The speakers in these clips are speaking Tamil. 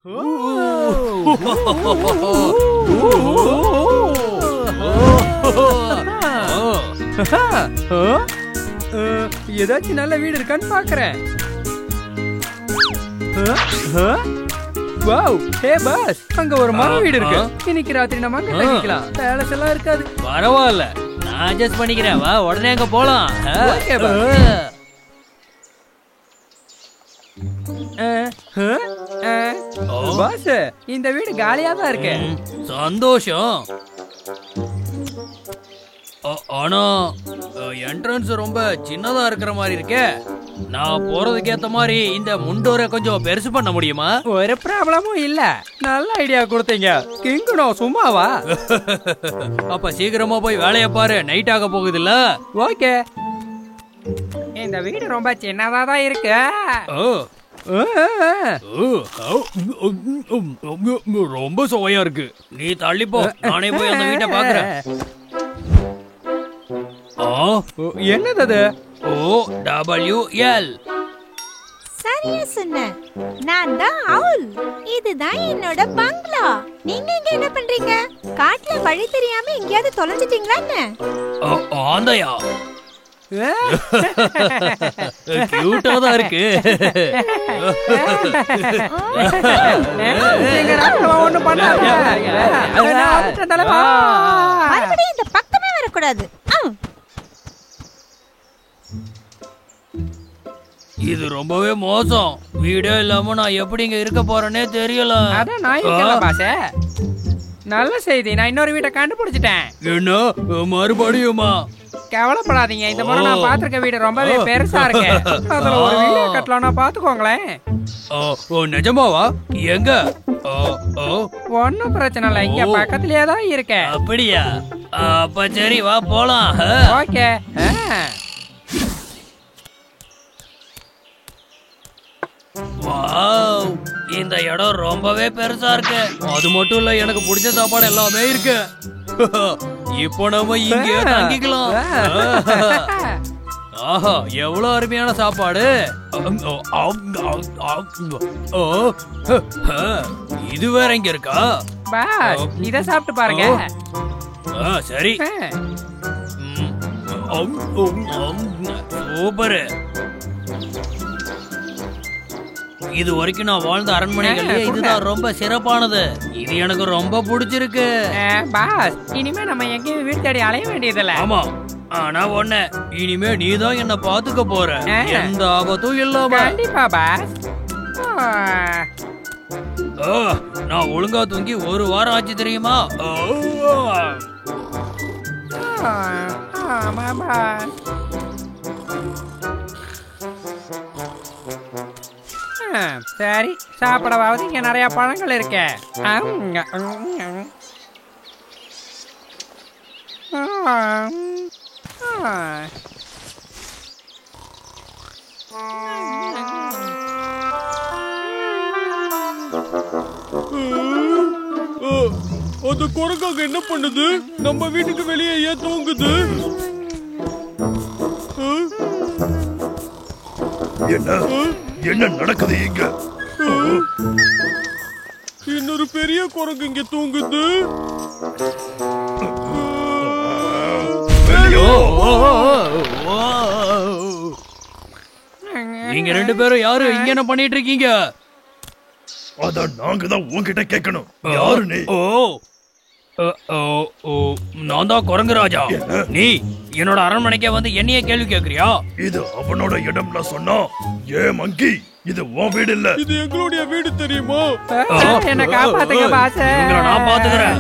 ஏதாச்சும் நல்ல வீடு இருக்கான்னு பாக்குறேன். வாவ், ஹே பாஸ், அங்க ஒரு மர வீடு இருக்கு. இன்னைக்கு ராத்திரி நம்ம அங்க தங்கிக்கலாம். பேலஸ் எல்லாம் இருக்காது. பரவாயில்ல, நான் அட்ஜஸ்ட் பண்ணிக்கிறேன். வா, உடனே அங்க போலாம். Okay pass. பாஸ், இந்த வீடு காலியா தான் இருக்கு. சந்தோஷம். ஆனா என்ட்ரன்ஸ் ரொம்ப சின்னதா இருக்கிற மாதிரி இருக்கே. நான் போறதுக்கு ஏத்த மாதிரி இந்த முண்டோரை கொஞ்சம் பெருசு பண்ண முடியுமா? ஒரு ப்ராப்ளமும் இல்ல. நல்ல ஐடியா கொடுத்தீங்க. கிங்குனோ சும்மாவா? அப்ப சீக்கிரமா போய் வேலைய பாரு, நைட் ஆக போகுதுல்ல. ஓகே. இந்த வீடு ரொம்ப சின்னதா தான் இருக்கு. ரொம்ப சுவையா இருக்கு. நீ தள்ளிப்போ, நானே போய் அந்த வீட்டை பாக்குறேன். என்னது? OWL. சரியா சொன்ன. நான் தான் அவுல். இதுதான் என்னோட பங்களா. நீங்க இங்க என்ன பண்றீங்க? காட்டுல வழி தெரியாம எங்கயாவது தொலைஞ்சிட்டீங்களா என்ன? ஆந்தையா? கியூட்டா தான் இருக்கு. மறுபடியும் இந்த பக்கமே வரக்கூடாது. இது ரொம்பவே மோசம். வீடே இல்லாம நான் எப்படி இங்க இருக்க போறேனே தெரியல. அதான் நான் இருக்கேன் பாஸ். நல்ல செய்தி, நான் இன்னொரு வீட்டை கண்டுபிடிச்சிட்டேன். என்ன மறுபடியுமா? கவலைப்படாதீங்க, இந்த முறை நான் பாத்திருக்க வீடு ரொம்பவே பெருசா இருக்கு. அதுல ஒரு வீடு கட்டலாம்னா பாத்துக்கோங்களேன். நிஜமாவா? எங்க? ஒன்னும் பிரச்சனை இல்ல, இங்க பக்கத்துலயே தான் இருக்கேன். அப்படியா? அப்ப சரி, வா போலாம். ஓகே. வாவ், இந்த இடம் ரொம்பவே பெருசா இருக்கு. அது மட்டும் இல்ல, எனக்கு பிடிச்ச சாப்பாடு எல்லாமே இருக்கு. இப்போ நம்ம இங்கே தங்கிக்கலாம். ஆஹா, எவ்வளவு அருமையான சாப்பாடு. இது வேற இங்க இருக்கா? பாஸ், இத சாப்பிட்டு பாருங்க. சரி. சூப்பர். இது வரைக்கும் நான் வாழ்ந்த அரண்மனைகள்லயே இதுதான் ரொம்ப சிறப்பானது. இது எனக்கு ரொம்ப பிடிச்சிருக்கு. பாஸ், இனிமே நம்ம எங்கேயும் வீடு தேடி அலைய வேண்டியதில்ல. ஆமா, ஆனா ஒண்ணு, இனிமே நீதான் என்ன பாத்துக்க போற. எந்த ஆபத்தும் இல்லாம. கண்டிப்பா பாஸ். நான் ஒழுங்கா தூங்கி ஒரு வாரம் ஆச்சு தெரியுமா? ஆமா பாஸ். சரி, சாப்பிடவாவது இங்க நிறைய பழங்கள் இருக்கு. அந்த குரங்காக என்ன பண்ணுது? நம்ம வீட்டுக்கு வெளியே ஏன் தூங்குது? என்ன நடக்குது இங்க? இன்னொரு பெரிய குரங்கு இங்க தூங்குது. நீங்க ரெண்டு பேரும் யாரு இங்க என்ன பண்ணிட்டு இருக்கீங்க? அதான் நாங்க தான் உன்கிட்ட கேட்கணும். யாரு நீ? நான் தான் குரங்கு ராஜா. நீ என்னோட அரண்மனைக்கே வந்து என்னைய கேள்வி கேக்குறியா? இது அவனோட இடம்ல சொன்னா, ஏ மங்கி, இது உன் வீடு இல்ல. இது எங்களுடைய வீடு தெரியுமா? என்ன காப்பாத்துங்க பாஸ். நான் பாத்துக்கிறேன்.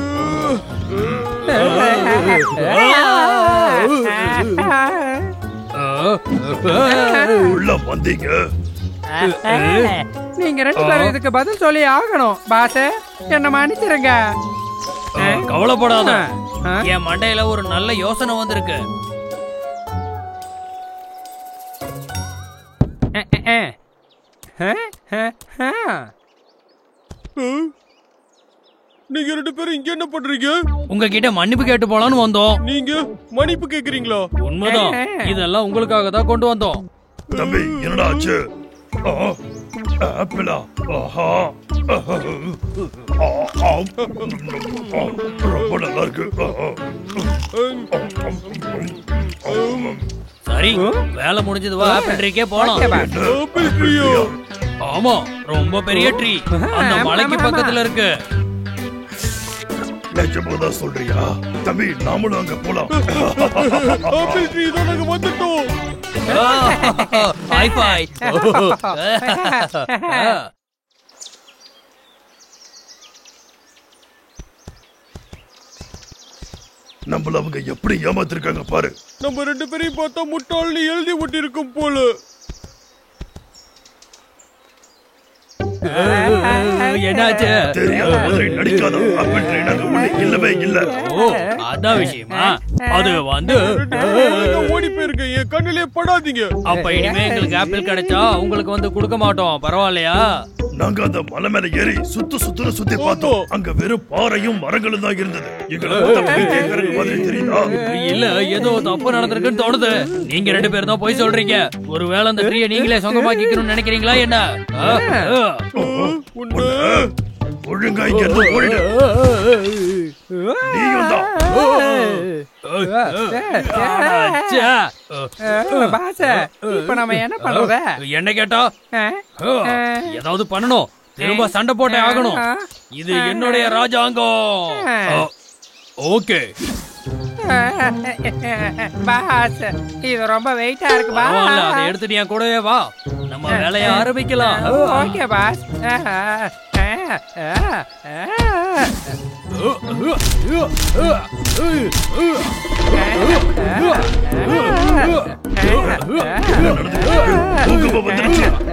உள்ள வந்தீங்க. நீங்க ரெண்டு பேரும் இதுக்கு பதில் சொல்லி ஆகணும் பாஸ். என்ன மன்னிச்சிருங்க. கவலைப்படாத, என் மண்டையில ஒரு நல்ல யோசனை வந்திருக்கு. நீங்க ரெண்டு பேரும் இங்க என்ன பண்றீங்க? உங்ககிட்ட மன்னிப்பு கேட்டு போலான்னு வந்தோம். நீங்க மன்னிப்பு கேக்குறீங்களா? உண்மைதான், இதெல்லாம் உங்களுக்காக தான் கொண்டு வந்தோம். தம்பி, என்னடா ஆச்சு? ஆப்பிளா? ஆஹா. ரொம்ப நல்லா இருக்கு. சரி, வேலை முடிஞ்சது, வா ஆப்பிள் ட்ரீக்கே போலாம். ஆப்பிள் ட்ரீயா? ஆமா, ரொம்ப பெரிய ட்ரீ, அந்த மலைக்கு பக்கத்துல இருக்கு. நிஜமாதான் சொல்றியா? தம்பி, நாமளும் அங்க போலாம். ஆப்பிள் ட்ரீ தான், நாங்க வந்துட்டோம். High five. நம்மள அவங்க எப்படி ஏமாத்திருக்காங்க பாரு. நம்ம 2 பேரையும் பார்த்தா முட்டாள்னு எழுதி ஒட்டிருக்கும் போல. என்னாச்சு? தெரியாத மாதிரி நடிக்காத. ஆப்பிள் ட்ரீ நாங்க உள்ள இல்லவே இல்ல. ஓ, அதான் விஷயமா? அது வந்து ஓடி போயிருக்க, என் கண்ணிலே படாதீங்க. அப்ப இனிமே எங்களுக்கு ஆப்பிள் கிடைச்சா உங்களுக்கு வந்து கொடுக்க மாட்டோம், பரவாயில்லையா? நாங்க அந்த மலை மேல ஏறி சுத்தி பார்த்தோம். அங்க வெறும் பாறையும் மரங்களும் தான் இருந்தது. எங்களுக்கு மாதிரி தெரியுதா? இல்ல, ஏதோ தப்பு நடந்திருக்குன்னு தோணுது. நீங்க 2 பேரும் தான் போய் சொல்றீங்க. ஒருவேளை அந்த ட்ரீயை நீங்களே சொந்தமாக்கிக்கணும்னு நினைக்கிறீங்களா என்ன? ஒழுங்கா இங்க இருந்து ஓடிடு. நீயும் தான். பாஸ், இப்ப நம்ம என்ன பண்றத? என்ன கேட்டா? ஏதாவது பண்ணணும். திரும்ப சண்டை போட்டே ஆகணும். இது என்னுடைய ராஜாங்கம். ஓகே பாஸ், இது ரொம்ப வெயிட்டா இருக்கு பாஸ். அதை எடுத்துட்டு என் கூடவே வா, நம்ம வேலையை ஆரம்பிக்கலாம். Okay boss.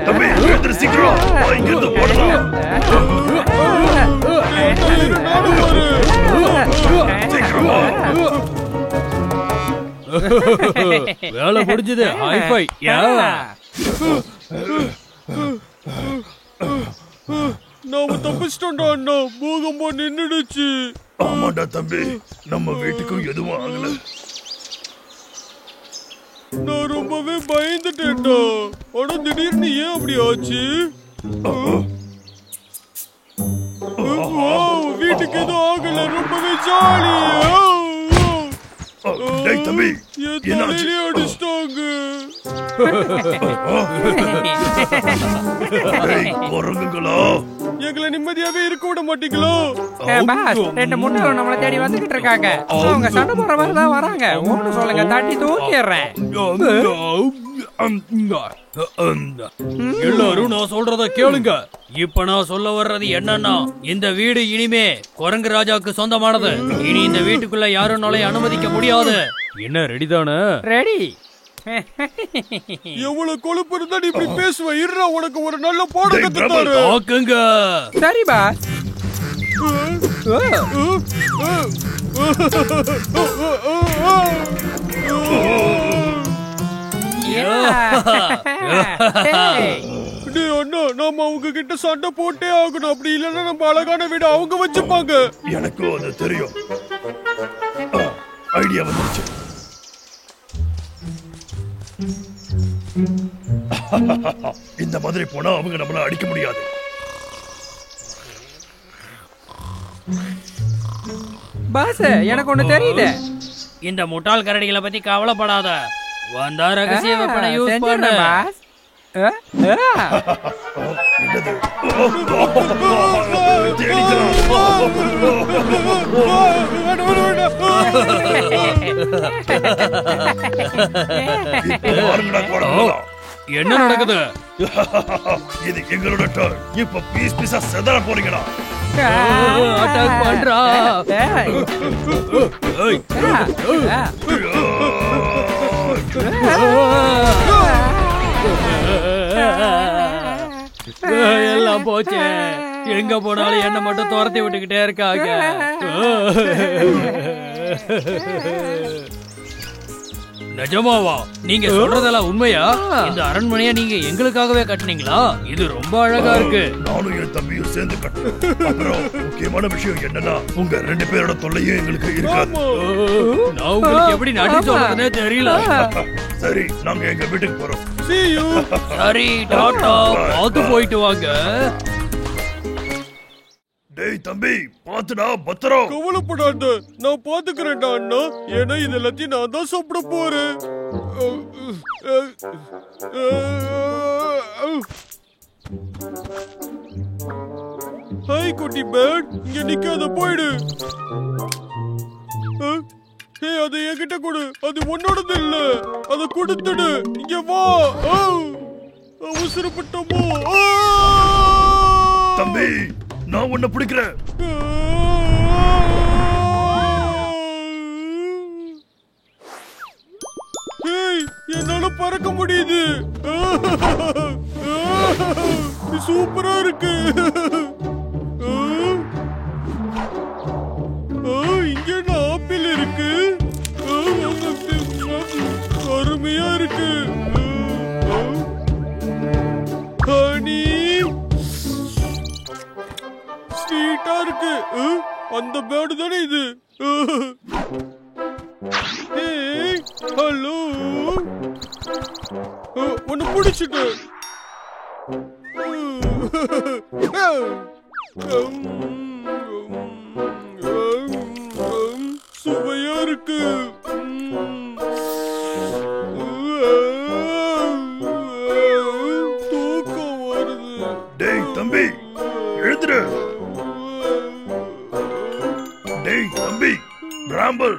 தம்பி, சீக்கிரம் இங்க இருந்து ஓடலாம். வேலை முடிஞ்சது. High five. நாம தப்பிச்சிட்டோம்டா அண்ணா. பூகம்பம் நின்னுடுச்சு. ஆமாண்டா தம்பி, நம்ம வீட்டுக்கும் எதுவும் ஆகல. நான் ரொம்பவே பயந்துட்டேன்டா. ஆனா திடீர்னு ஏன் அப்படி ஆச்சு? வீட்டுக்கு எதுவும் ஆகல. ரொம்பவே ஜாலி. தம்பி, என்னாச்சு? அடிச்சிட்டாங்க. குரங்குகளா? எங்களை நிம்மதியாவே இருக்க விட மாட்டீங்களா? பாஸ், 2 முட்டாள் நம்மள தேடி வந்துகிட்டு இருக்காங்க. அவங்க சண்டை போடுற மாதிரி தான் வராங்க. ஒண்ணு சொல்லுங்க, தட்டி தூக்கிடுறேன். எல்லாரும் நான் சொல்றத கேளுங்க. இப்ப நான் சொல்ல வர்றது என்னன்னா, இந்த வீடு இனிமே குரங்கு ராஜாவுக்கு சொந்தமானது. இனி இந்த வீட்டுக்குள்ள யாரும் நுழைய அனுமதிக்க முடியாது. என்ன, ரெடி தானே? ரெடி. எவ்வளவு கொழுப்பு இருந்தா நீ இப்படி பேசுவ? இருடா, உனக்கு ஒரு நல்ல பாடம் கத்துத்தாரு. தாக்குங்க. சரி பாஸ். அண்ணா, நாம அவங்க கிட்ட சண்டை போட்டே ஆகணும். அப்படி இல்லைன்னா நம்ம அழகான வீடு அவங்க வச்சுப்பாங்க. எனக்கும் அது தெரியும். ஐடியா வந்துருச்சு. இந்த மாதிரி போனா அவங்க நம்மள அடிக்க முடியாது. பாஸ், எனக்கு ஒண்ணு தெரியுது. இந்த முட்டாள் கரடிகளை பத்தி கவலைப்படாத. வந்தா ரகசிய வெப்பனை யூஸ் பண்ணு. பாஸ். என்ன நடக்குது? இது எங்களோட டர்ன். இப்ப பீஸ் பீஸா செதற போறீங்களா? அட்டாக் பண்றா. எல்லாம் போச்சு. எங்க போனாலும் என்ன மட்டும் துரத்தி விட்டுக்கிட்டே இருக்காங்க. நிஜமாவா? நீங்க சொல்றதெல்லாம் உண்மையா? இந்த அரண்மனையை நீங்க எங்களுக்காகவே கட்டினீங்களா? இது ரொம்ப அழகா இருக்கு. நானும் என் தம்பியும் சேர்ந்து கட்டணும். அப்புறம் முக்கியமான விஷயம் என்னன்னா, உங்க 2 பேரோட தொல்லையும் எங்களுக்கு இருக்காது. நான் உங்களுக்கு எப்படி நன்றி சொல்றதுன்னே தெரியல. சரி, நாங்க எங்க வீட்டுக்கு போறோம். see you. சரி டாடா, பார்த்து போயிட்டு வாங்க. டேய் தம்பி, பாத்துடா பத்திரம். கவலைப்படாத, நான் பாத்துக்கிறேன்டா அண்ணா. ஏன்னா இது எல்லாத்தையும் நான் தான் சாப்பிட போறேன். ஹாய் குட்டி பேர்ட், இங்க நிக்காத, போயிடு. ஏய், அதை என்கிட்ட கொடு. அது உன்னோடது இல்ல, அதை கொடுத்துடு. இங்க வா. அவசரப்பட்டோமோ? தம்பி, நான் உன்னை பிடிக்கிறேன். ஏய், என்னால பறக்க முடியுது. சூப்பரா இருக்கு. இங்க என்ன ஆப்பிள் இருக்கு. அருமையா இருக்கு. ஹனி ஸ்வீட்டா இருக்கு. அந்த பேர்டு தானே இது? ஏய், ஹலோ, உன்னை பிடிச்சிட்டு. சுவையா இருக்கு. தூக்கம் வருது. டேய் தம்பி, எழுந்துரு. டேய் தம்பி, பிராம்பல்,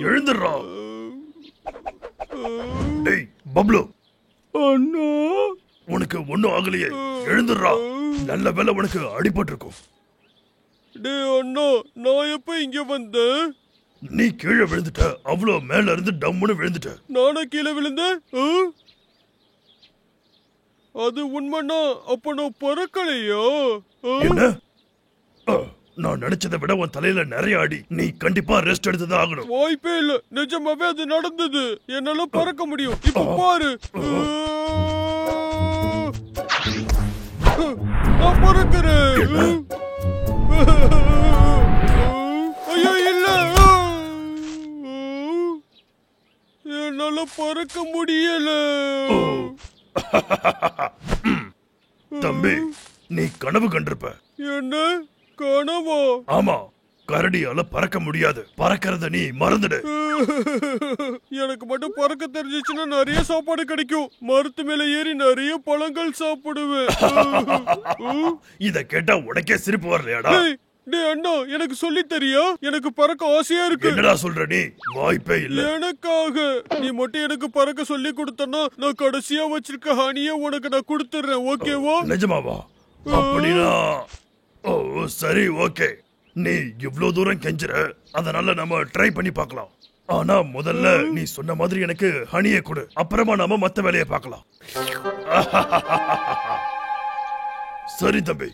எழுந்துடுறா. டேய் பப்ளு, அண்ணா, உனக்கு ஒண்ணும் ஆகலையே, எழுந்துடுறா. நல்ல வேளை உனக்கு அடிபட்டு இருக்கும். டேய் அண்ணா, நான் எப்ப இங்க வந்தேன்? நீ கீழே விழுந்துட்ட, அவ்வளோ மேல இருந்து டம்முன்னு விழுந்துட்ட. நானா கீழே விழுந்தேன்? அது உண்மைன்னா அப்ப நான் பறக்கலையா? என்ன? நான் நினைச்சதை விட உன் தலையில நிறைய அடி. நீ கண்டிப்பா ரெஸ்ட் எடுத்துதான் ஆகணும். வாய்ப்பே இல்ல, நிஜமாவே அது நடந்தது. என்னால பறக்க முடியும். இப்ப பாரு, நான் பறக்கிறேன். ஐயோ இல்ல, என்னால பறக்க முடியல. தம்பி, நீ கனவு கண்டிருப்ப. என்ன கனவா? ஆமா, கரடியால பறக்க முடியாது. பறக்கிறத நீ மறந்துடு. எனக்கு மட்டும் பறக்க தெரிஞ்சிச்சுன்னா நிறைய சாப்பாடு கிடைக்கும். மரத்து மேல ஏறி நிறைய பழங்கள் சாப்பிடுவேன். இத கேட்டா உனக்கே சிரிப்பு வரலையாடா? டேய் அண்ணா, எனக்கு சொல்லி தரியா? எனக்கு பறக்க ஆசையா இருக்கு. என்னடா சொல்ற நீ? வாய்ப்பே இல்ல. எனக்காக நீ மட்டும் எனக்கு பறக்க சொல்லி கொடுத்தனா, நான் கடைசியா வச்சிருக்க ஹனியை உனக்கு நான் கொடுத்துறேன். ஓகேவா? நிஜமாவா? அப்படின்னா ஓ சரி, ஓகே. நீ இவ்ளோ தூரம் கெஞ்சுற, அதனால நம்ம ட்ரை பண்ணி பார்க்கலாம். ஆனா முதல்ல நீ சொன்ன மாதிரி எனக்கு ஹனியை கொடு. அப்புறமா நாம மத்த வேலையை பார்க்கலாம். சரி தம்பி,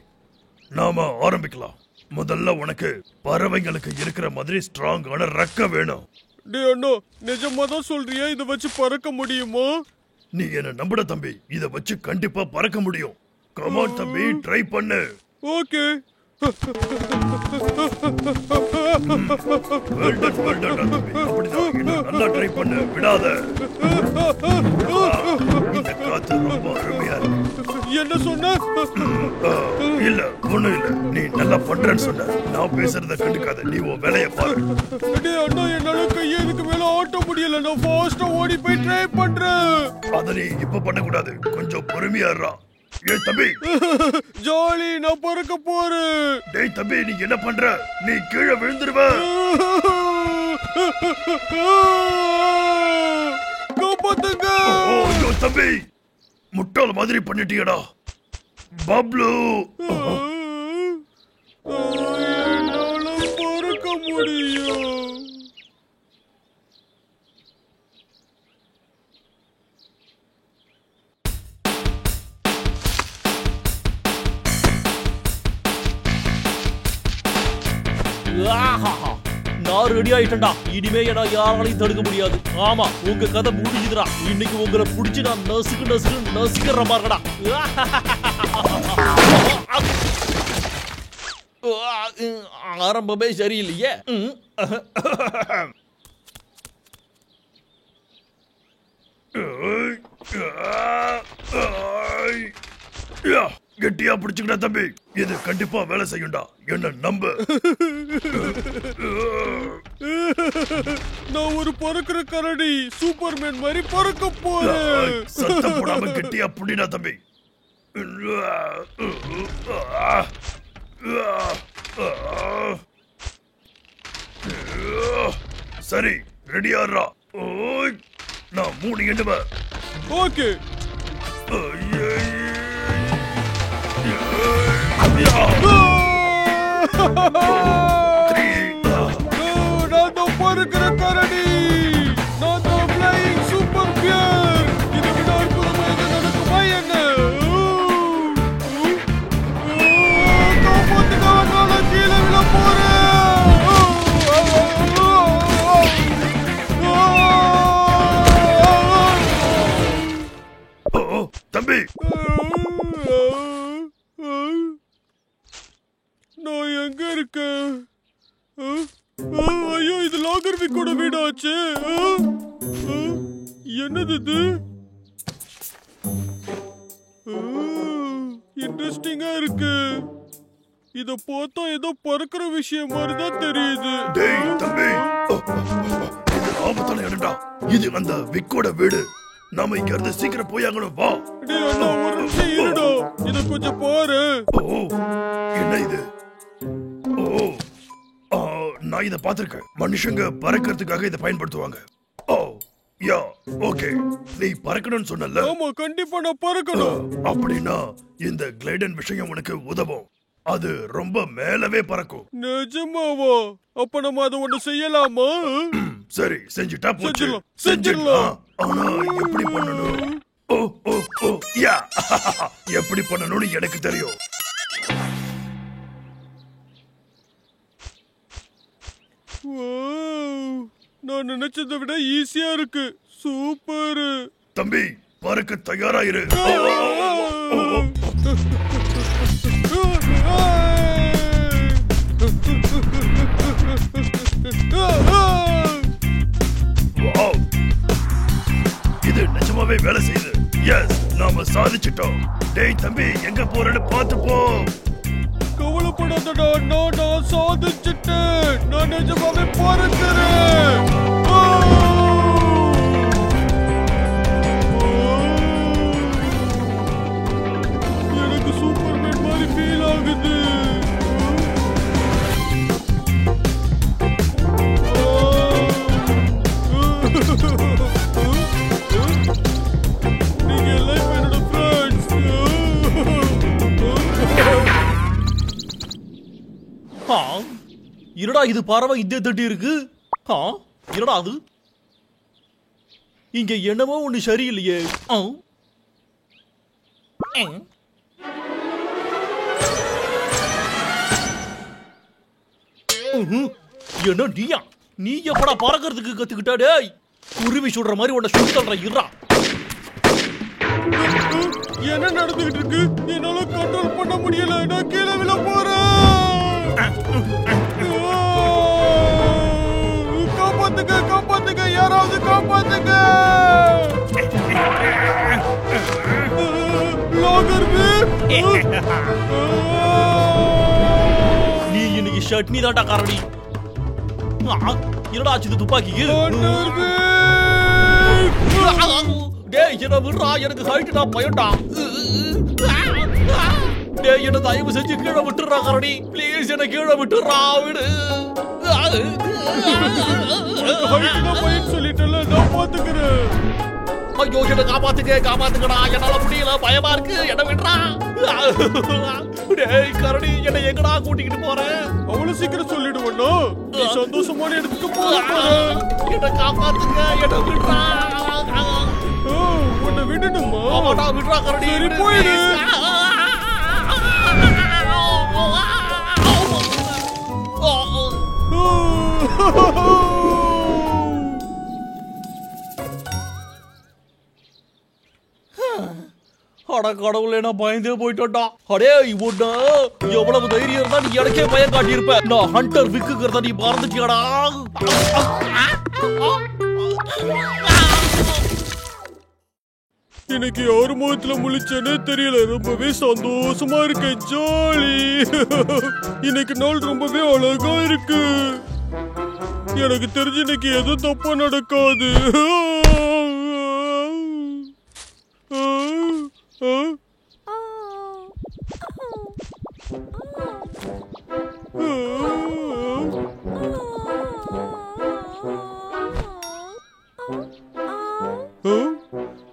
நாம ஆரம்பிக்கலாம். முதல்ல உனக்கு பறவைங்களுக்கு இருக்கிற மாதிரி ஸ்ட்ராங்கான ரெக்க வேணும். டேய் அண்ணா, நிஜமா தான் சொல்றியா? இத வச்சு பறக்க முடியுமா? நீ என்ன நம்புட தம்பி, இத வச்சு கண்டிப்பா பறக்க முடியும். கமான் தம்பி, ட்ரை பண்ணு. ஓகே. நல்லா ட்ரை பண்ணு, விடாத. இந்த காத்து ரொம்ப அருமையா இருக்கு. என்ன சொன்ன? இல்ல, ஒண்ணும் இல்ல. நீ நல்லா பண்றேன்னு சொன்ன. நான் பேசுறத கண்டுக்காத, நீ உன் வேலைய பாரு. டேய் அண்ணா, என்னால கையை இதுக்கு மேல ஆட்ட முடியல. நான் ஃபாஸ்டா ஓடி போய் ட்ரை பண்றேன். அத நீ இப்ப பண்ண கூடாது, கொஞ்சம் பொறுமையா இருடா. ஏய் தம்பி, ஜாலி, நான் பறக்க போறேன். டேய் தம்பி, நீ என்ன பண்ற? நீ கீழே விழுந்துருவ. காப்பாத்துங்க. ஐயோ தம்பி, முட்டாள் மாதிரி பண்ணிட்டியடா. பப்ளு, என்னால பறக்க முடியும். நான் ரெடி ஆயிட்டேன்டா. இனிமே என்ன யாராலையும் தடுக்க முடியாது. ஆமா, உங்க கதை முடிஞ்சுதுடா. இன்னைக்கு உங்களை புடிச்சு நான் நசுக்கு நசுக்கு நசுக்கிற மாதிரிடா. ஆரம்பமே சரியில்லையே. கெட்டியா பிடிச்சுக்கிட்ட தம்பி, இது கண்டிப்பா வேலை செய்யும்டா, என்ன நம்பு. நான் ஒரு பறக்கிற கரடி, சூப்பர்மேன் மாதிரி பறக்க போறேன். சத்தம் போடாம கெட்டியா பிடிடா தம்பி. சரி, ரெடியாடுறா. நான் 3 எண்ணுவேன். ஓகே. நான் தான் பறக்கிற கரடி, நான் தான் ஃப்ளையிங் சூப்பர் பியர். இதை விட அற்புதமா எது நடக்குமா என்ன? காப்பாத்துக்காக நான் கீழே விழ போறேன். தம்பி, நான் எங்க இருக்கேன்? ஐயோ, இது லாகர்விக்கோட வீடாச்சு. என்னது இது? இன்ட்ரெஸ்டிங்கா இருக்கு. இத பார்த்தா ஏதோ பறக்கிற விஷயம் மாதிரி தான் தெரியுது. டேய் தம்பி, இது ஆபத்தான இடம்டா. இது அந்த விக்கோட வீடு. நாம இங்க இருந்து சீக்கிரம் போயாங்கணும், வா. டேய் அண்ணா, ஒரு நிமிஷம் இருடா, இத கொஞ்சம் பாரு. ஓ, என்ன இது? ஓ, நான் இத பாத்திருக்கேன். மனுஷங்க பறக்கிறதுக்காக இதை பயன்படுத்துவாங்க. ஓ யா, ஓகே. நீ பறக்கணும்னு சொன்னல? ஆமா, கண்டிப்பா நான் பறக்கணும். அப்படின்னா இந்த கிளைடன் விஷயம் உனக்கு உதவும். அது ரொம்ப மேலவே பறக்கும். நிஜமாவா? அப்ப நம்ம அதை ஒண்ணு செய்யலாமா? சரி, செஞ்சுட்டா போச்சு. செஞ்சிடலாம். ஆனா எப்படி பண்ணணும்? ஓ ஓ ஓ யா, எப்படி பண்ணணும்னு எனக்கு தெரியும். நான் நினைச்சதை விட ஈஸியா இருக்கு. சூப்பர் தம்பி, பறக்க தயாராயிரு. இது நிஜமாவே வேலை செய்யுது. எஸ், நாம சாதிச்சிட்டோம். டேய் தம்பி, எங்க போறன்னு பார்த்து போ. கவலைப்படாதடா, நான் சாதிச்சிட்டேன். நான் நிஜமாவே பறக்கிறேன். எனக்கு சூப்பர்மேன் மாதிரி ஃபீல் ஆகுது. நீங்க எல்லாம் என்னோட ஃப்ரெண்ட்ஸ். இருடா, இது பறவை இந்த தட்டி இருக்கு. இருடா, அது இங்க என்னமோ ஒண்ணு சரியில்லையே. என்ன நீயா? நீ எப்படா பறக்கிறதுக்கு கத்துக்கிட்டா? டேய், குருவி சுடுற மாதிரி உன்னை சுடுற. இருடா, என்ன நடந்துகிட்டு இருக்கு? என்னால கண்ட்ரோல் பண்ண முடியல. நான் கீழே விழ போறேன். காப்பாத்துங்க, காப்பாத்துங்க, யாராவது காப்பாத்துங்க. நீ இன்னைக்கு சட்னி தாண்டா காரணி. இருடா, இது துப்பாக்கி. டேய், என்ன விடுறா, எனக்கு ஹைட் நான் பயன்டா. டேய், என்ன தயவு செஞ்சு கீழே விட்டுறா காரணி. ப்ளீஸ், என்ன கீழே விட்டுறா, விடு. சொல்லிட்டல, நான் பாத்துக்கிறேன். ஐயோ, என்ன காப்பாத்துக்கடா, என்னால முடியல, பயமா இருக்கு, என்ன விடுறா. டேய் கரடி, என்ன எங்கடா கூட்டிக்கிட்டு போற? அவ்வளவு சீக்கிரம் சொல்லிடுவேன்னா? நீ சந்தோஷமான இடத்துக்கு போறேன். என்ன காப்பாத்துங்க, என்ன விடுறா. உன்னை விடணுமா? ஆமாடா, விடுறா கரடி. சரி, போயிடு. அட கடவுளே, நான் பயந்தே போயிட்டோம்டா. அடே, இவனா எவ்வளவு தைரியம் இருந்தா நீ எனக்கே பயம் காட்டியிருப்ப. நான் ஹண்டர் விக்குங்கிறத நீ மறந்துட்டியாடா. இன்னைக்கு யாரு முகத்துல முழிச்சேனே தெரியல. ரொம்பவே சந்தோஷமா இருக்கேன். ஜாலி. இன்னைக்கு நாள் ரொம்பவே அழகா இருக்கு. எனக்கு தெரிஞ்சு இன்னைக்கு எதுவும் தப்பா நடக்காது.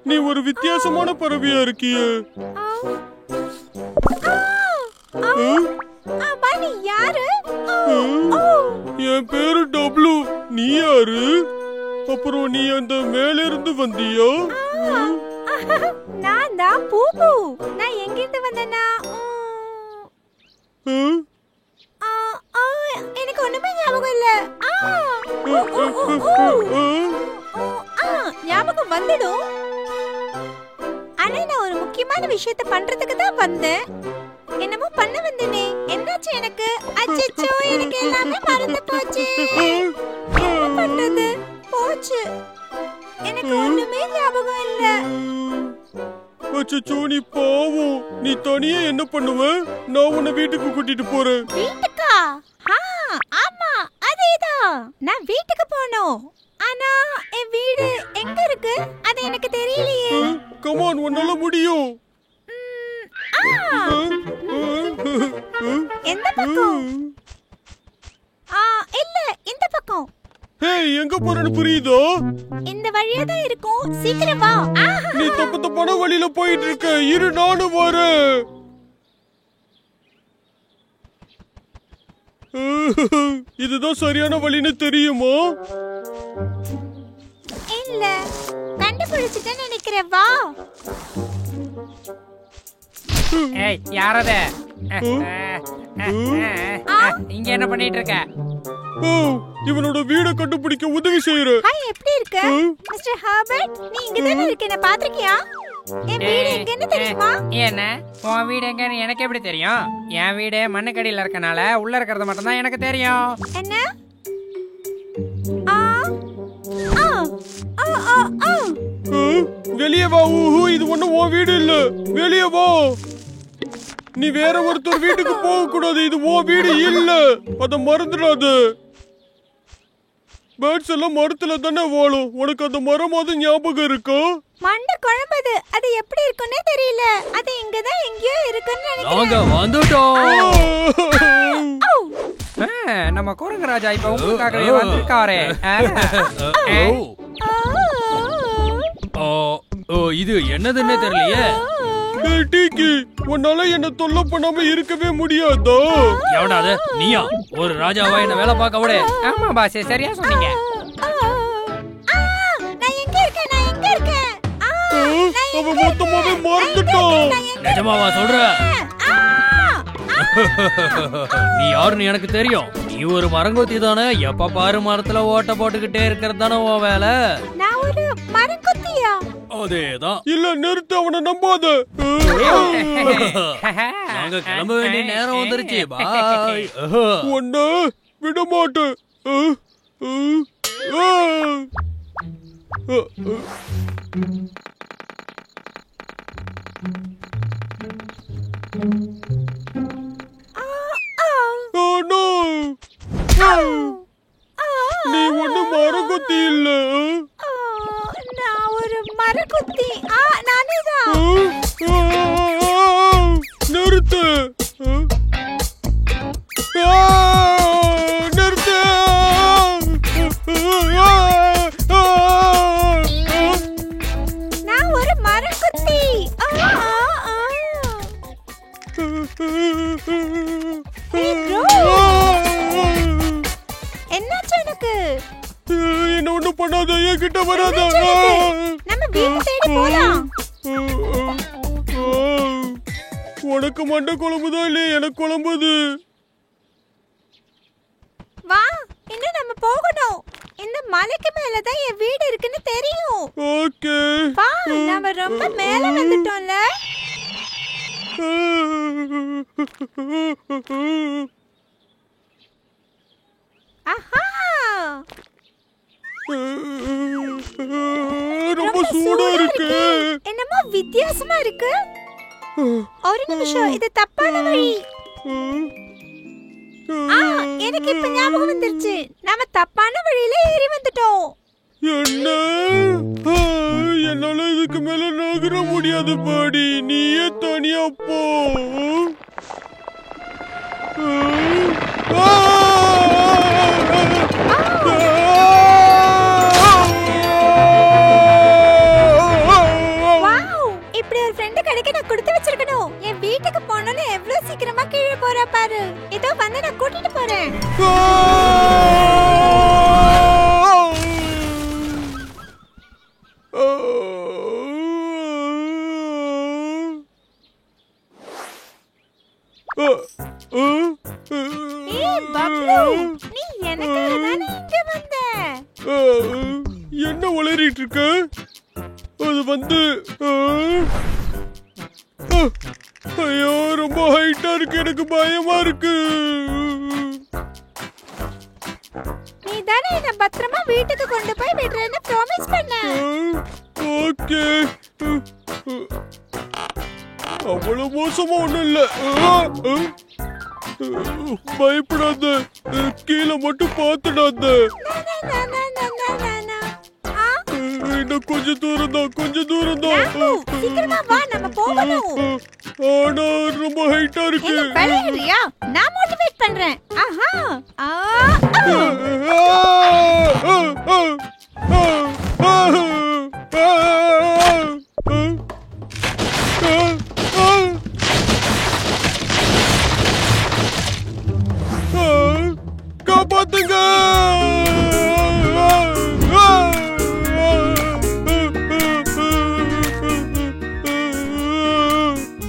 நீ ஒரு வித்தியாசமான பறவையா இருக்கிய. என் பேரு டப்ளு. நீ யாரு? அப்புறம் நீ அந்த மேல இருந்து வந்தியா? நான் தான் பூபு. நான் எங்க இருந்து வந்தேனா? எனக்கு ஒண்ணுமே ஞாபகம் இல்ல. ஞாபகம் வந்துடும். ஆனா நான் ஒரு முக்கியமான விஷயத்தை பண்றதுக்கு தான் வந்தேன். என்னமோ பண்ண வந்தேனே. என்னாச்சு எனக்கு? அச்சச்சோ, எனக்கு எல்லாமே மறந்து போச்சு. என்ன பண்றது? போச்சு. எனக்கு ஒண்ணுமே ஞாபகம் இல்ல. அச்சச்சோ, நீ பாவம். நீ தனியா என்ன பண்ணுவ? நான் உன்னை வீட்டுக்கு கூட்டிட்டு போறேன். வீட்டுக்கா? ஆமா, அதேதான். நான் வீட்டுக்கு போகணும். ஆனா என் வீடு எங்க இருக்கு? அது எனக்கு தெரியலையே. கம் ஆன், உன்னால முடியும். எந்த பக்கம்? இல்ல, இந்த பக்கம். ஹேய், எங்க போறேன்னு புரியுதா? இந்த வழியா தான் இருக்கும். சீக்கிரம் வா. நீ தப்பான வழியில போயிட்டு இருக்க. இரு, நானும் வரேன். இதுதான் சரியான வழின்னு தெரியுமா? இல்ல, கண்டுபிடிச்சிட்டேன்னு நினைக்கிறேன். வா. ஏய், யாரது? இங்க என்ன பண்ணிட்டு இருக்க? இவனோட வீடை கண்டுபிடிக்க உதவி செய்யற. ஹாய், எப்படி இருக்க மிஸ்டர் ஹார்பர்ட்? நீ இங்க தான இருக்க? என்ன பாத்திருக்கியா? என் வீடு எங்கன்னு தெரியுமா? என்ன, உன் வீடு எங்கன்னு எனக்கு எப்படி தெரியும்? என் வீடு மண்ணுக்கடியில இருக்கனால உள்ள இருக்கிறது மட்டும் தான் எனக்கு தெரியும். என்ன? வெளியே வா. இது ஒண்ணும் உன் வீடு இல்ல. வெளியே வா. நீ வேற ஒருத்தர் வீட்டுக்கு போக கூடாது. இது உன் வீடு இல்ல. அத மறந்துடாத. பேர்ட்ஸ் எல்லாம் மரத்துல தானே வாழும். உனக்கு அந்த மரமாவது ஞாபகம் இருக்கா? மண்ணு குழம்புது. அது எப்படி இருக்குன்னே தெரியல. அது இங்கதான் எங்கேயோ இருக்குன்னு நாங்க நினைக்கிறேன். வந்துட்டோம். நம்ம குரங்குராஜா இப்ப உங்களுக்காகவே வந்திருக்காரு. இது என்னதுன்னே தெரியலையே. டீக்கி, உன்னால என்ன தொல்லை பண்ணாம இருக்கவே முடியாதா? எவனாது? நீயா? ஒரு ராஜாவா என்ன வேலை பார்க்க விட? ஆமா பாஸ், சரியா சொன்னீங்க. நான் எங்க இருக்கேன்? நான் எங்க இருக்கேன்? அவன் மொத்தமாவே மறந்துட்டான். நிஜமாவா சொல்ற? நீ யாருன்னு எனக்கு தெரியும். நீ ஒரு மரங்கொத்தி தானே. எப்ப பாரு மரத்துல ஓட்ட போட்டுக்கிட்டே இருக்கிறது தானே உன் வேலை. நான் ஒரு மரங்கொத்தியா? அதேதான். இல்ல, நிறுத்து. அவனை நம்பாத. நாங்க கிளம்ப வேண்டிய நேரம் வந்துருச்சு. பாய். உன்னை விட மாட்டேன். நீ ஒண்ணு மரங்கொத்தி இல்ல. நான் ஒரு மரங்கொத்தி. நானேதான். நிறுத்து. நிறுத்து. நான் ஒரு மரங்கொத்தி. என்னாச்சு உனக்கு? என்ன ஒண்ணு பண்ணாத. என்கிட்ட வராத. நம்ம வீட்டு தேடி போலாம். உனக்கு மண்டை குழம்புதான் இல்லையே, எனக்கு குழம்புது. வா, இன்னும் நம்ம போகணும். இந்த மலைக்கு மேலதான் என் வீடு இருக்குன்னு தெரியும். ஓகே. வா, நாம ரொம்ப மேல வந்துட்டோம்ல. ஆஹா, ரொம்ப சூடா இருக்கு. என்னமோ வித்தியாசமா இருக்கு. ஒரு நிமிஷம், இது தப்பான வழி. எனக்கு இப்ப ஞாபகம் வந்துருச்சு. நாம தப்பான வழியில ஏறி வந்துட்டோம். என்ன? என்னால இதுக்கு மேல நகர முடியாது பாடி. நீயே தனியா போ. இப்படி ஒரு ஃப்ரெண்ட் கிடைக்க நான் கொடுத்து வச்சிருக்கணும். என் வீட்டுக்கு போனோன்னு எவ்வளவு சீக்கிரமா கீழே போறா பாரு. இதோ வந்து நான் கூட்டிட்டு போறேன். நீ எனக்காக தானே இங்க வந்த? என்ன உளறிட்டு இருக்க? அது வந்து ஐயோ ரொம்ப ஹைட்டா இருக்கு. எனக்கு பயமா இருக்கு. நீ தானே என்ன பத்திரமா வீட்டுக்கு கொண்டு போய் விடுறேன்னு ப்ராமிஸ் பண்ண. ஓகே. அவ்வளவு மோசமா ஒண்ணும் இல்ல. பயப்படாத. கீழே மட்டும் பாத்துடாத. இன்னும் கொஞ்சம் தூரம் தான், கொஞ்சம் தூரம் தான். சீக்கிரமா வா, நம்ம போகணும். ஆனா ரொம்ப ஹைட்டா இருக்கு. பழையறியா? நான் மோட்டிவேட் பண்றேன். ஆஹா. காப்பாத்துங்க.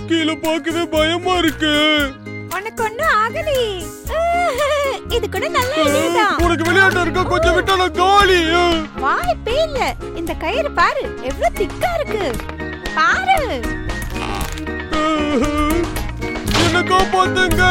கீழே பார்க்கவே பயமா இருக்கு. உனக்கு ஒண்ணும் ஆகலையே. இது கூட நல்ல ஐடியா தான். உனக்கு விளையாட்டு இருக்கா? கொஞ்சம் விட்டால காலி. வாய்ப்பே இல்ல. இந்த கயிறு பாரு எவ்வளவு திக்கா இருக்கு. பாரு. என்ன காப்பாத்துங்க.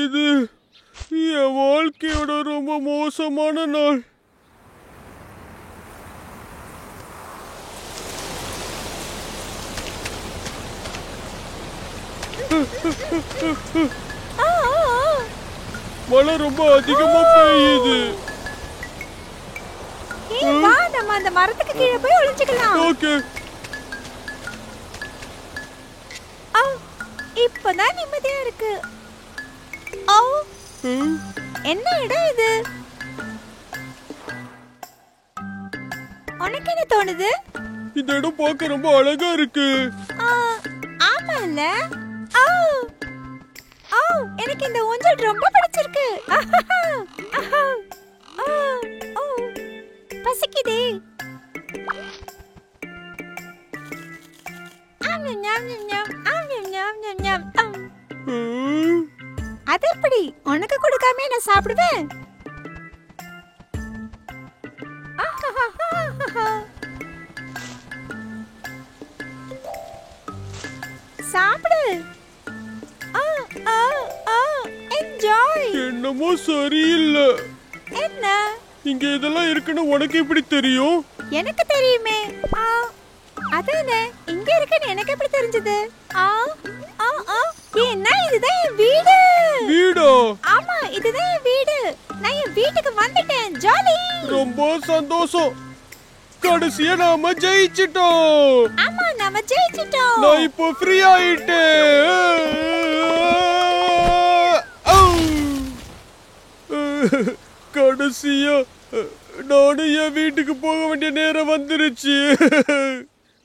இது என் வாழ்க்கையோட ரொம்ப மோசமான நாள். மழை ரொம்ப அதிகமா பெய்யுது. வா, நம்ம அந்த மரத்துக்கு கீழே போய் ஒளிஞ்சுக்கலாம். ஓகே. இப்பதான் நிம்மதியா இருக்கு. என்ன இடம் இது? உனக்கு என்ன தோணுது? இந்த இடம் பார்க்க ரொம்ப அழகா இருக்கு. ஆமா இல்ல? எனக்கு இந்த ஊஞ்சல் ரொம்ப பிடிச்சிருக்கு. பசிக்குதே. அது எப்படி உனக்கு கொடுக்காம நான் சாப்பிடுவேன்? சாப்பிடு. என்ஜாய். என்னமோ சரியில்லை. என்ன? இங்க இதெல்லாம் இருக்குன்னு உனக்கு எப்படி தெரியும்? எனக்கு தெரியுமே. அதானே இங்க இருக்குன்னு எனக்கு எப்படி தெரிஞ்சது? என்ன இதுதான் என் வீடு. வீடா? ஆமா, இதுதான் என் வீடு. நான் என் வீட்டுக்கு வந்துட்டேன். ஜாலி. ரொம்ப சந்தோஷம். கடைசியா நாம ஜெயிச்சிட்டோம். ஆமா, நாம ஜெயிச்சிட்டோம். நான் இப்போ ஃப்ரீ ஆயிட்டேன். கடைசியா நானும் என் வீட்டுக்கு போக வேண்டிய நேரம் வந்துருச்சு.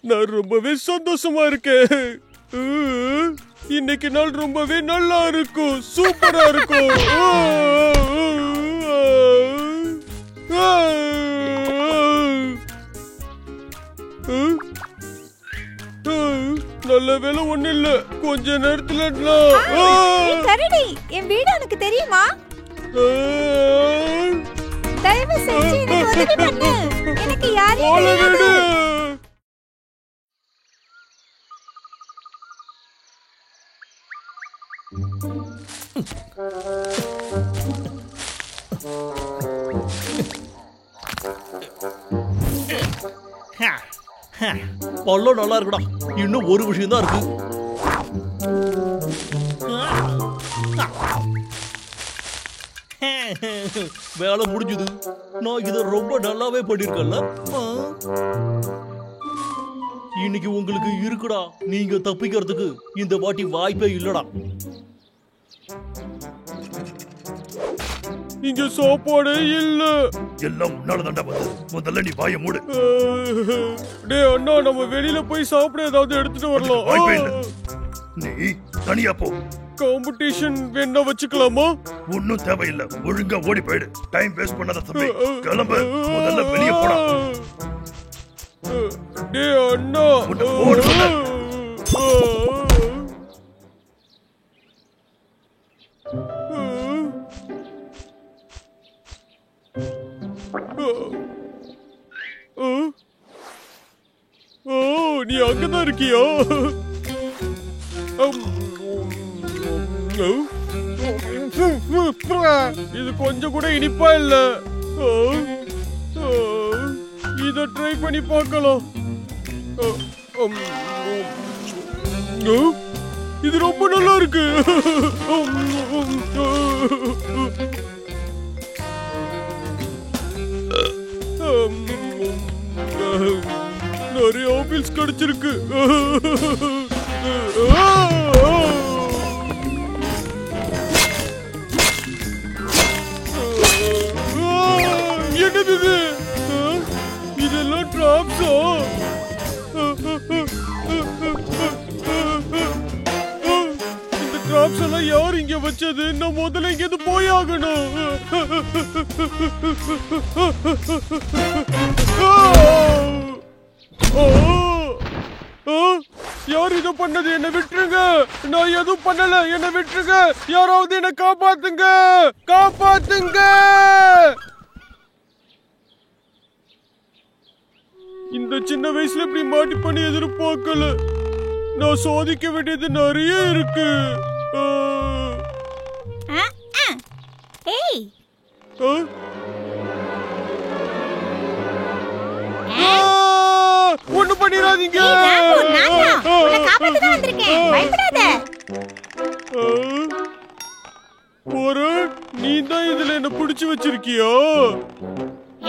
நான் ரொம்பவே சந்தோஷமா இருக்கேன். இன்னைக்கு நாள் ரொம்பவே நல்லா இருக்கும். சூப்பரா இருக்கும். நல்ல வேலை ஒண்ணு இல்ல. கொஞ்ச நேரத்துல கரடி, என் வீடு உனக்கு தெரியுமா? தயவு தயவு செஞ்சு எனக்கு உதவி பண்ணு. எனக்கு யாரையும் வாழ தெரியாது. விடு. பல்லம் நல்லா இருக்குடா. இன்னும் ஒரு விஷயம் தான் இருக்கு. வேலை முடிஞ்சது. நான் இத ரொம்ப நல்லாவே பண்ணிருக்கேன்ல. இன்னைக்கு உங்களுக்கு இருக்குடா. நீங்க தப்பிக்கிறதுக்கு இந்த வாட்டி வாய்ப்பே இல்லடா. இங்க சாப்பாடே இல்ல. எல்லாம் முன்னால தாண்டா வந்தது. முதல்ல நீ வாயை மூடு. டேய் அண்ணா, நம்ம வெளியில போய் சாப்பிட ஏதாவது எடுத்துட்டு வரலாம். வாய்ப்பே இல்ல. நீ தனியா போ. காம்படிஷன் வேணா வச்சுக்கலாமா? ஒன்னும் தேவையில்லை. ஒழுங்கா ஓடி போயிடு. டைம் வேஸ்ட் பண்ணாத தம்பி. கிளம்பு. முதல்ல வெளியே போடா. டேய் அண்ணா, உன்னை போடு சொன்ன. நீ அங்கதான் இருக்கியா? இது கொஞ்சம் கூட இனிப்பா இல்ல. இத ட்ரை பண்ணி பார்க்கலாம். இது ரொம்ப நல்லா இருக்கு. நிறைய ஆப்பிள்ஸ் கிடைச்சிருக்கு. என்னது இது? இதெல்லாம் டிராப்ஸா? இந்த டிராப்ஸ் எல்லாம் யார் இங்க வச்சது? நான் முதல்ல இங்க இருந்து போய் ஆகணும். யார் இதை பண்ணது? என்ன விட்டுருங்க. நான் எதுவும் பண்ணல. என்ன விட்டுருங்க. யாராவது என்ன காப்பாத்துங்க. காப்பாத்துங்க. இந்த சின்ன வயசுல இப்படி மாட்டி பண்ணி எதிர்பார்க்கல. நான் சோதிக்க வேண்டியது நிறைய இருக்கு. ஏய், ஒண்ணு பண்ணிராதீங்க. ஒரு நீ தான் இதுல என்ன பிடிச்சு வச்சிருக்கியா?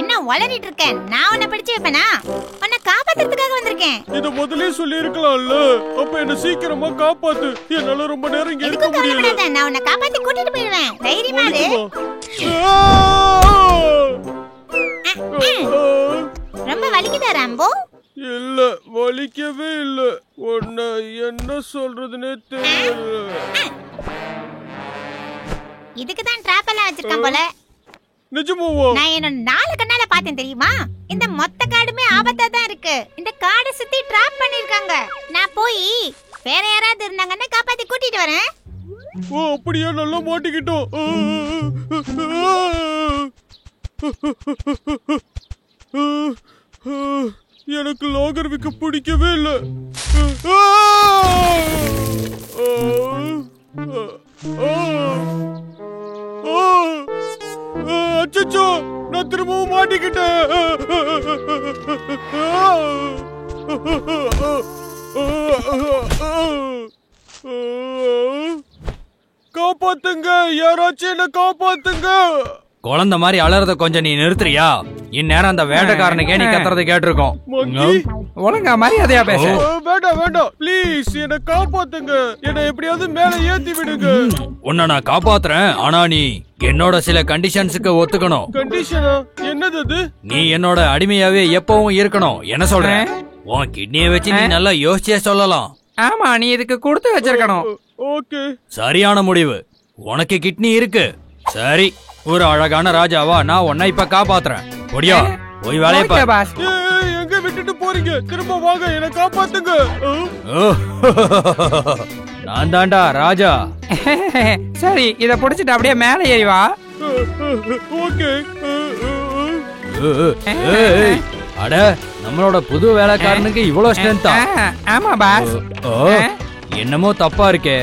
என்ன வளரிட்டு இருக்க? நான் உன்னை பிடிச்சு வைப்பேனா? உன்னை காப்பாத்துறதுக்காக வந்திருக்கேன். இத முதல்ல சொல்லி இருக்கலாம்ல. அப்ப என்ன சீக்கிரமா காப்பாத்து. என்னால ரொம்ப நேரம் இங்க இருக்க முடியல. நான் உன்னை காப்பாத்தி கூட்டிட்டு போயிடுவேன். தைரியமா இரு. ரொம்ப வலிக்குதா ராம்போ? இல்ல, வலிக்கவே இல்ல. உன்னை என்ன சொல்றதுன்னே தெரியல. இதுக்கு தான் ட்ராப் எல்லாம் வச்சிருக்கேன் போல. நிஜமாவா? நான் என்ன 4 கண்ணால பார்த்தேன் தெரியுமா? இந்த மொத்த காடுமே ஆபத்தா தான் இருக்கு. இந்த காடை சுத்தி ட்ராப் பண்ணிருக்காங்க. நான் போய் வேற யாராவது இருந்தாங்கன்னா காப்பாத்தி கூட்டிட்டு வரேன். ஓ, அப்படியே நல்லா மாட்டிக்கிட்டோம். எனக்கு லாகர்விக்க பிடிக்கவே இல்ல. அச்சச்சோ, நான் திரும்பவும் மாட்டிக்கிட்டேன். காப்பாத்துங்க. யாராச்சும் என்ன காப்பாத்துங்க. குழந்தை மாதிரி அலறத கொஞ்சம் நீ நிறுத்துறியா? இந்நேரம் அந்த வேட்டைக்காரனுக்கே நீ கத்துறதை கேட்டிருக்கோம். ஒழுங்கா மரியாதையா பேச. வேண்டாம் வேண்டாம், ப்ளீஸ் என்ன காப்பாத்துங்க. என்ன எப்படியாவது மேல ஏத்தி விடுங்க. உன்னை நான் காப்பாத்துறேன். ஆனா நீ என்னோட சில கண்டிஷன்ஸுக்கு ஒத்துக்கணும். கண்டிஷனா? என்னது அது? நீ என்னோட அடிமையாவே எப்பவும் இருக்கணும். என்ன சொல்றேன்? உன் கிட்னியை வச்சு நீ நல்லா யோசிச்சே சொல்லலாம். ஆமா, நீ இதுக்கு கொடுத்து வச்சிருக்கணும். ஓகே, சரியான முடிவு. உனக்கு கிட்னி இருக்கு. சரி, ஒரு அழகான ராஜாவா நான் உன்னை இப்ப காப்பாத்துறேன். ஒடியா, போய் வேலையை ஓகே பாரு. பாஸ். எங்க விட்டுட்டு போறீங்க? திரும்ப வாங்க, என்ன காப்பாத்துங்க. நான் தாண்டா ராஜா. சரி, இத புடிச்சிட்டு அப்படியே மேல ஏறி வா. ஓகே. ஏய், அட நம்மளோட புது வேலைக்காரனுக்கு இவ்வளவு ஸ்ட்ரென்த்தா? ஆமா பாஸ். என்னமோ தப்பா இருக்கே.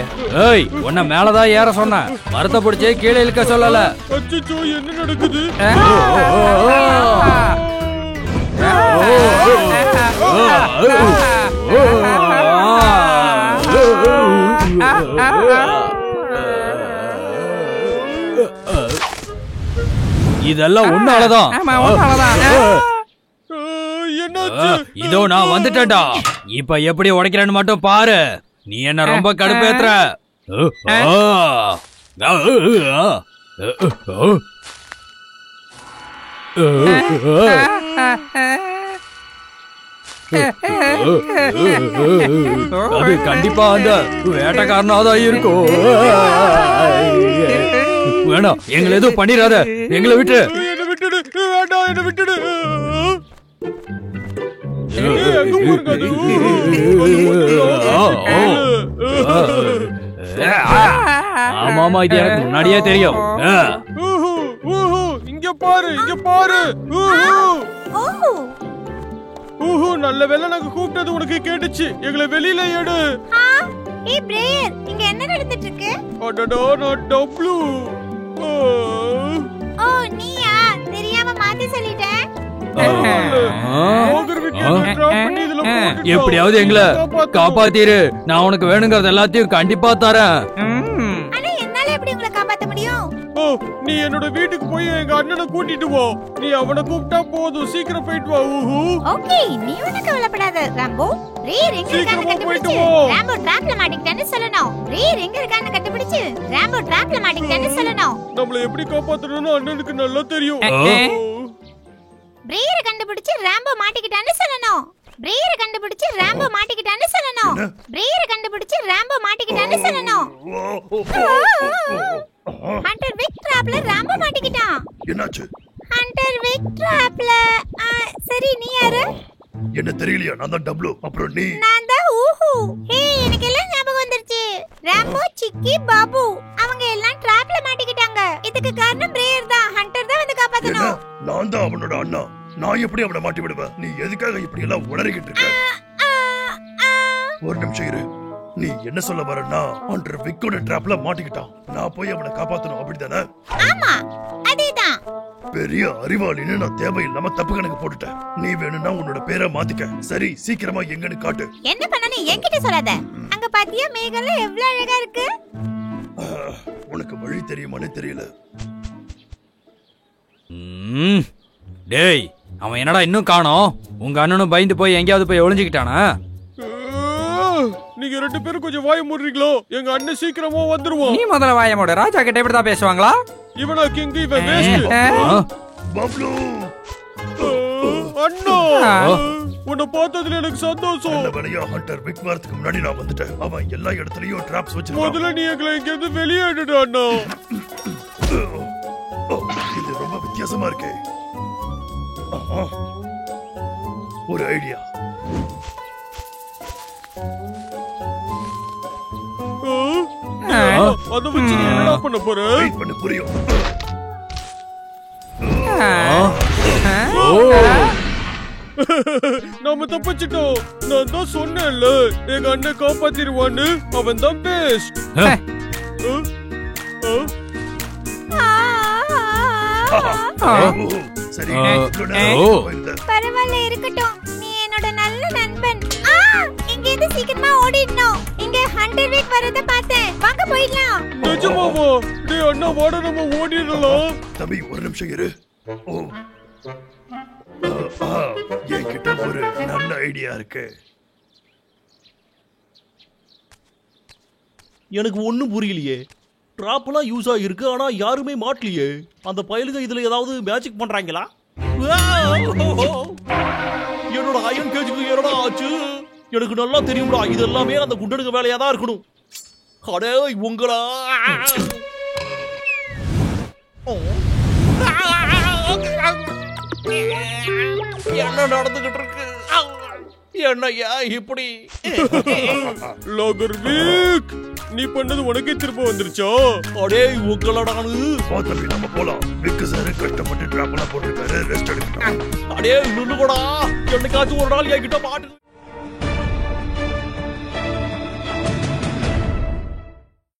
ஏய், உன்னை மேலதான் ஏற சொன்ன, மரத்தை பிடிச்சே கீழே இழுக்க சொல்லல. அச்சச்சோ, என்ன நடக்குது? இதெல்லாம் உன்னாலதான். ஆமா, உன்னாலதான். என்னாச்சு? இதோ நான் வந்துட்டேன்டா. இப்ப எப்படி உடைக்கிறேன்னு மட்டும் பாரு. நீ என்ன ரொம்ப கடுப்பேத்துற. அது கண்டிப்பா அந்த வேட்டைக்காரனாதான் இருக்கும். வேணாம், எங்களை எதுவும் பண்ணிடாத, எங்களை விட்டு. என்ன விட்டுடு, வேண்டாம், என்ன விட்டுடு. ஆமாமா, இது எனக்கு முன்னாடியே தெரியும். இங்க பாரு, இங்க பாரு. நல்ல வேளை நாங்க கூப்பிட்டது உனக்கு கேட்டுச்சு. எங்களை வெளியில எடு. ஏய் பிரேயர், இங்க என்ன நடந்துட்டு இருக்கு? அடடா, நான் டப்ளு. ஓ நீயா? தெரியாம மாத்தி சொல்லிட்டேன். எப்படியாவது எங்களை காப்பாத்திரு. நான் உனக்கு வேணுங்கிறது எல்லாத்தையும் கண்டிப்பா தரேன். ஆனா என்னால எப்படி உங்களை காப்பாத்த முடியும்? நீ என்னோட வீட்டுக்கு போய் எங்க அண்ணனை கூட்டிட்டு போ. நீ அவனை கூப்பிட்டா போதும். சீக்கிரம் போயிட்டு வா. ஓகே, நீ ஒண்ணும் கவலைப்படாத ராம்போ. பிரேயர் எங்க இருக்கான்னு கண்டுபிடிச்சு ராம்போ டிராப்ல மாட்டிக்கிட்டான்னு சொல்லணும். பிரேயர் எங்க இருக்கான்னு கண்டுபிடிச்சு ராம்போ டிராப்ல மாட்டிக்கிட்டான்னு சொல்லணும். நம்மள எப்படி காப்பாத்தணும்னு அண்ணனுக்கு நல்லா தெரியும். பிரேயரை கண்டுபிடிச்சு ராம்போ மாட்டிக்கிட்டான்னு சொல்லணும். பிரேயரை கண்டுபிடிச்சு ராம்போ மாட்டிக்கிட்டான்னு சொல்லணும். பிரேயரை கண்டுபிடிச்சு ராம்போ மாட்டிக்கிட்டான்னு சொல்லணும். ஹண்டர் விக் டிராப்ல ராம்போ மாட்டிக்கிட்டான். என்னாச்சு? ஹண்டர் விக் டிராப்ல. சரி, நீ யாரு? என்ன தெரியலையா? நான் தான் டப்ளு. அப்புறம் நீ? நான் தான் ஊஹு. ஹே, எனக்கு எல்லாம் ஞாபகம் வந்துருச்சு. ராம்போ, சிக்கி, பாபு அவங்க எல்லாம் டிராப்ல மாட்டிக்கிட்டாங்க. இதுக்கு காரணம் பிரேயர் தான். ஹண்டர் தான் வந்து காப்பாத்தணும். நான் தான் அவனோட அண்ணா. நான் எப்படி அவனை மாட்டி விடுவேன்? நீ எதுக்காக இப்படி எல்லாம் உளறிக்கிட்டு இருக்க? ஒரு நிமிஷம் இரு. நீ என்ன சொல்ல வரனா? ஹண்டர் விக்கோட டிராப்ல மாட்டிக்கிட்டான். நான் போய் அவனை காப்பாத்தணும், அப்படிதானே? ஆமா, அதேதான். பெரிய அறிவாளின்னு நான் தேவையில்லாம தப்பு கணக்கு போட்டுட்டேன். நீ வேணும்னா உன்னோட பேரை மாத்திக்க. சரி, சீக்கிரமா எங்கன்னு காட்டு. என்ன பண்ணணும் என்கிட்ட சொல்லாத. அங்க பாத்தியா மேகம்லாம் எவ்வளவு அழகா இருக்கு. உனக்கு வழி தெரியுமானே தெரியல. டேய், அவன் என்னடா இன்னும் காணோம்? உங்க அண்ணனும் பயந்து போய் எங்கேயாவது போய் ஒளிஞ்சுக்கிட்டானா? நீங்க ரெண்டு பேரும் கொஞ்சம் வாய மூடுறீங்களோ? எங்க அண்ணன் சீக்கிரமா வந்துருவான். நீ முதல்ல வாய மூடு. ராஜா கிட்ட இப்படி தான் பேசுவாங்களா? இவனா கிங், இவன் வேஸ்ட். பப்ளு, அண்ணா, உன்னை பார்த்ததுல எனக்கு சந்தோஷம். நல்ல வேலையா ஹண்டர் விக் வரதுக்கு முன்னாடி நான் வந்துட்டேன். அவன் எல்லா இடத்துலயும் டிராப்ஸ் வச்சிருக்கான். முதல்ல நீ எங்களை இங்க இருந்து வெளியே எடுடா அண்ணா. இது ரொம்ப வித்தியாசமா இருக்கு. ஒரு ஐடியா. அத வச்சு நீ என்னடா பண்ண போற? வெயிட் பண்ணு, புரியும். நாம தப்பிச்சிட்டோம். நான் தான் சொன்னேன்ல, எங்க அண்ணன் காப்பாத்திடுவான்னு. அவன் தான் பெஸ்ட். சரி, பரவாயில்ல, இருக்கட்டும். நீ என்னோட நல்ல நண்பன். இங்க இருந்து சீக்கிரமா ஓடிடணும். இங்க ஹண்டர் வீக் வரத பார்த்தேன். வாங்க போயிடலாம். நிஜமாவா? டேய் அண்ணா, வாடா நம்ம ஓடிடலாம். தம்பி, ஒரு நிமிஷம் இரு. என்கிட்ட ஒரு நல்ல ஐடியா இருக்கு. எனக்கு ஒண்ணும் புரியலையே. டிராப்லாம் யூஸ் ஆகிருக்கு, ஆனா யாருமே மாட்டலையே. அந்த பயலுங்க இதுல ஏதாவது மேஜிக் பண்றாங்களா? என்னோட அயன் கேஜுக்கு என்னடா ஆச்சு? எனக்கு நல்லா தெரியும்டா, இது எல்லாமே அந்த குண்டனுக்கு வேலையா தான் இருக்கணும். அடே உங்களா, என்ன நடந்துகிட்டு இருக்கு? என்னையா இப்படி லாகர் வீக் நீ பண்ணது உனக்கே திரும்ப வந்துருச்சா? அடே உங்களடானு தம்பி நம்ம போலாம். விக்கு சார் கஷ்டப்பட்டு டிராப் எல்லாம் போட்டிருக்காரு, ரெஸ்ட் எடுக்கணும். அடே நில்லுங்கடா, என்னைக்காச்சும் ஒரு நாள் என்கிட்ட மாட்டு